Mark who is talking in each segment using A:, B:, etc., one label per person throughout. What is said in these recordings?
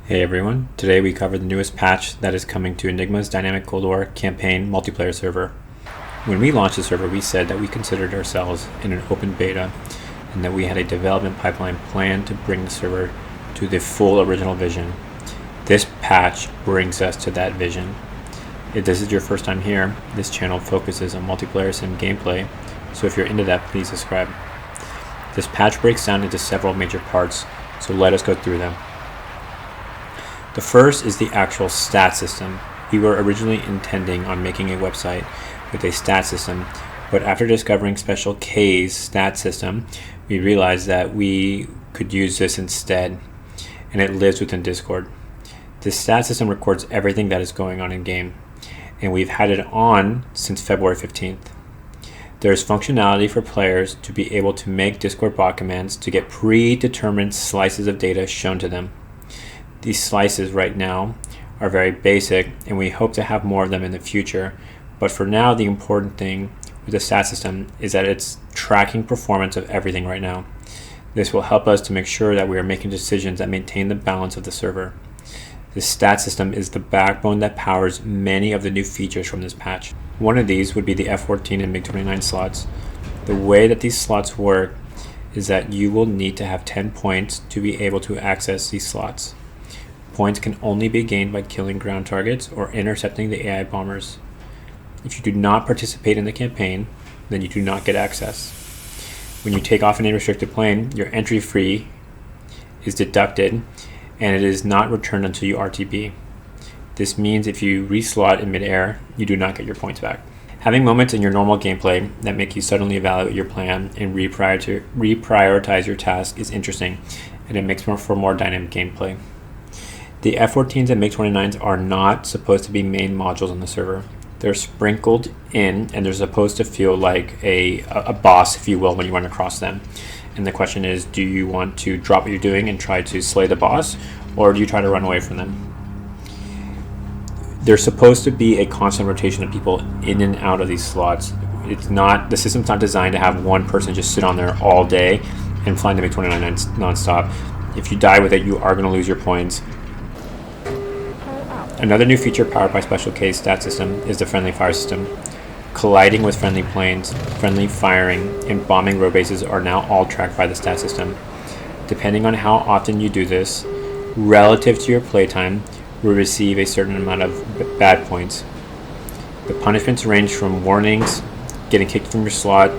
A: Hey everyone, today we cover the newest patch that is coming to Enigma's Dynamic Cold War campaign multiplayer server. When we launched the server, we said that we considered ourselves in an open beta and that we had a development pipeline planned to bring the server to the full original vision. This patch brings us to that vision. If this is your first time here, this channel focuses on multiplayer sim gameplay, so if you're into that, please subscribe. This patch breaks down into several major parts, so let us go through them. The first is the actual stat system. We were originally intending on making a website with a stat system, but after discovering Special K's stat system, we realized that we could use this instead, and it lives within Discord. This stat system records everything that is going on in game, and we've had it on since February 15th. There is functionality for players to be able to make Discord bot commands to get predetermined slices of data shown to them. These slices right now are very basic, and we hope to have more of them in the future, but for now the important thing with the stat system is that it's tracking performance of everything right now. This will help us to make sure that we are making decisions that maintain the balance of the server. This stat system is the backbone that powers many of the new features from this patch. One of these would be the F-14 and Mig-29 slots. The way that these slots work is that you will need to have 10 points to be able to access these slots. Points can only be gained by killing ground targets or intercepting the AI bombers. If you do not participate in the campaign, then you do not get access. When you take off in a restricted plane, your entry fee is deducted and it is not returned until you RTB. This means if you reslot in midair, you do not get your points back. Having moments in your normal gameplay that make you suddenly evaluate your plan and reprioritize your task is interesting, and it makes for more dynamic gameplay. The F-14s and Mig-29s are not supposed to be main modules on the server. They're sprinkled in, and they're supposed to feel like a boss, if you will, when you run across them. And the question is, do you want to drop what you're doing and try to slay the boss, or do you try to run away from them? There's supposed to be a constant rotation of people in and out of these slots. The system's not designed to have one person just sit on there all day and flying the Mig-29 non-stop. If you die with it, you are going to lose your points. Another new feature powered by Special K's stat system is the friendly fire system. Colliding with friendly planes, friendly firing, and bombing road bases are now all tracked by the stat system. Depending on how often you do this, relative to your playtime, you will receive a certain amount of bad points. The punishments range from warnings, getting kicked from your slot,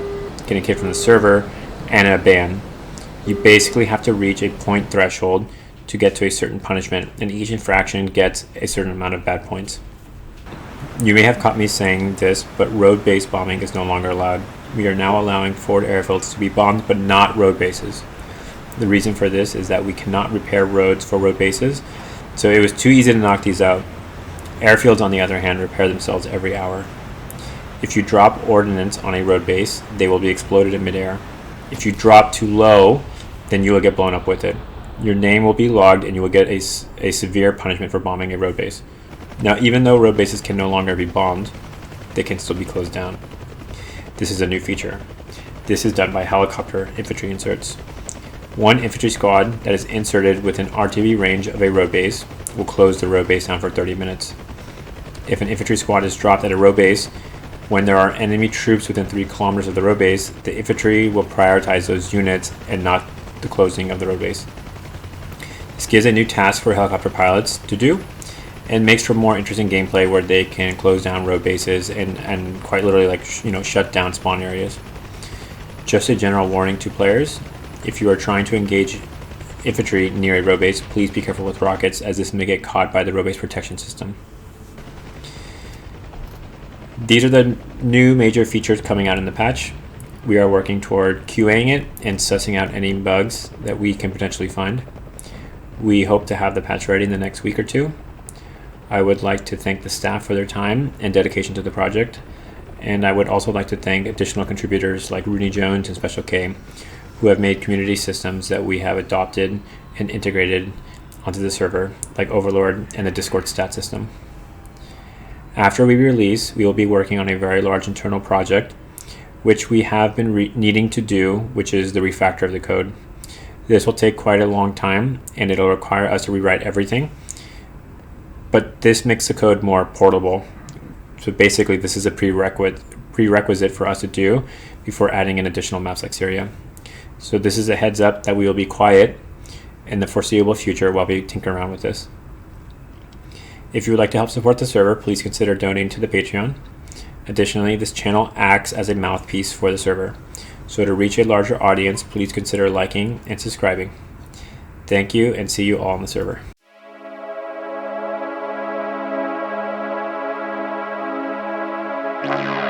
A: getting kicked from the server, and a ban. You basically have to reach a point threshold to get to a certain punishment, and each infraction gets a certain amount of bad points. You may have caught me saying this, but road-based bombing is no longer allowed. We are now allowing forward airfields to be bombed, but not road bases. The reason for this is that we cannot repair roads for road bases, so it was too easy to knock these out. Airfields, on the other hand, repair themselves every hour. If you drop ordnance on a road base, they will be exploded in midair. If you drop too low, then you will get blown up with it. Your name will be logged and you will get a severe punishment for bombing a road base. Now, even though road bases can no longer be bombed, they can still be closed down. This is a new feature. This is done by helicopter infantry inserts. One infantry squad that is inserted within RTV range of a road base will close the road base down for 30 minutes. If an infantry squad is dropped at a road base, when there are enemy troops within 3 kilometers of the road base, the infantry will prioritize those units and not the closing of the road base. This gives a new task for helicopter pilots to do and makes for more interesting gameplay where they can close down road bases and quite literally shut down spawn areas. Just a general warning to players, if you are trying to engage infantry near a road base, please be careful with rockets, as this may get caught by the road base protection system. These are the new major features coming out in the patch. We are working toward QAing it and sussing out any bugs that we can potentially find. We hope to have the patch ready in the next week or two. I would like to thank the staff for their time and dedication to the project, and I would also like to thank additional contributors like Rooney Jones and Special K, who have made community systems that we have adopted and integrated onto the server, like Overlord and the Discord stat system. After we release, we will be working on a very large internal project, which we have been needing to do, which is the refactor of the code. This will take quite a long time, and it'll require us to rewrite everything. But this makes the code more portable. So basically, this is a prerequisite for us to do before adding in additional maps like Syria. So this is a heads up that we will be quiet in the foreseeable future while we tinker around with this. If you would like to help support the server, please consider donating to the Patreon. Additionally, this channel acts as a mouthpiece for the server. So to reach a larger audience, please consider liking and subscribing. Thank you, and see you all on the server.
B: Bye.